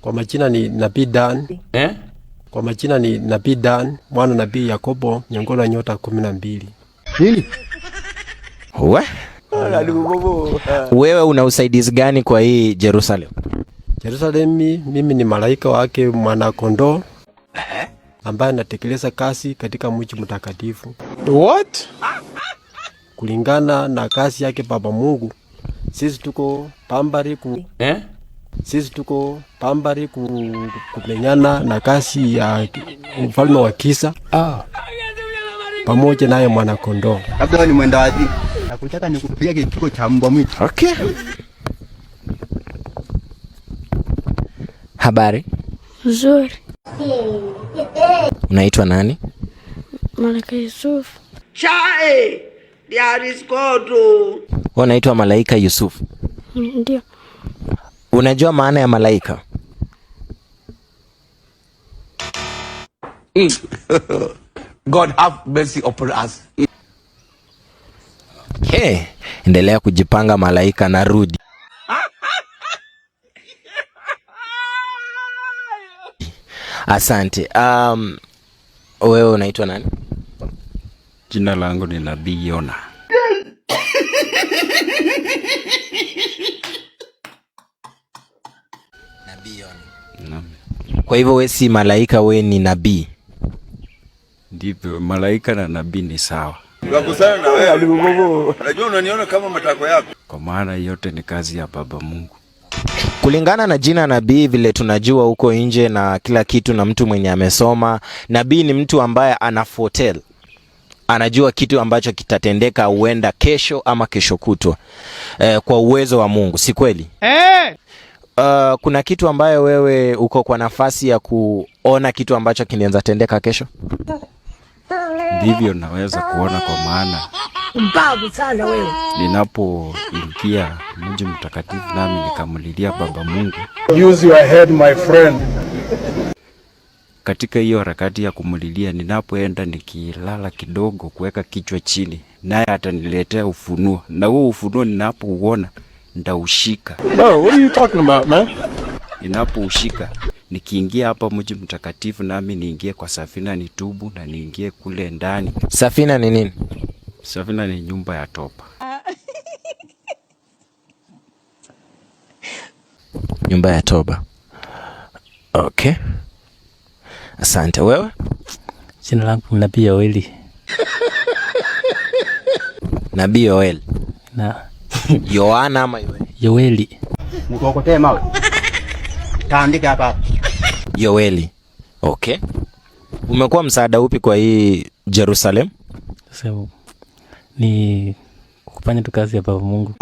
Kwa majina ni Nabii Dan. Kwa majina ni Nabii Dan, mwana Nabii Yakobo, miongoni mwa nyota 12. Nini? Wewe una usaidizi gani kwa hii Jerusalem? Mimi ni malaika wake mwana kondoo ambaye anatekeleza kazi katika mji mtakatifu. What? Kulingana na kazi yake Baba Mungu, sisi tuko pambari kumenyana na kazi ya mfalme wa kisa pamoja naye mwana kondoo. Labda ni mwenda wapi? Nakutaka nikupiga kipigo cha mbwa mwitu. Okay. Habari? Nzuri. Unaitwa nani? Malaika Yusuf. Chai! There is God. Unaitwa Malaika Yusuf? Ndio. Unajua maana ya malaika? God have mercy upon us. Okay. Endelea kujipanga malaika, na rudi. Asante. Wewe unaitwa nani? Jina langu ni Nabii Yona. Nabii Yona. Kwa hivyo wewe si malaika, wewe ni nabii. Ndivyo, malaika na nabii ni sawa. Tunakusana na wewe aligogo. Unajua unaniona kama matako yako. Kwa maana yote ni kazi ya Baba Mungu. Kulingana na jina nabii vile tunajua huko nje na kila kitu, na mtu mwenye amesoma, nabii ni mtu ambaye anaforetell. Anajua kitu ambacho kitatendeka huenda kesho ama kesho kutwa. Kwa uwezo wa Mungu, si kweli? Kuna kitu ambayo wewe uko kwa nafasi ya kuona kitu ambacho kinaweza tendeka kesho? Ndivyo naweza kuona, kwa maana Mbavu sana wewe. Ninapoingia mji mtakatifu nami nikamulilia Baba Mungu. Use your head, my friend. Katika hiyo harakati ya kumulilia, ninapoenda nikilala kidogo kuweka kichwa chini, naye ataniletea ufunuo. Na huo ufunuo ninapouona ndaushika. Bro, what are you talking about, man? Ninapoushika, nikiingia hapa mji mtakatifu nami niingie kwa safina nitubu na niingie kule ndani. Safina ni nini? Safina ni nyumba ya toba. Nyumba ya toba. Okay. Asante. Wewe? Jina langu ni Nabii Yoeli. Nabii Yoel. Na Yohana ama Yoeli? Yoeli. Mkokotee mawe. Taandika hapa. Yoeli. Okay. Umekuwa msaada upi kwa hii Jerusalem? Sasa ni kufanya tu kazi ya Baba Mungu.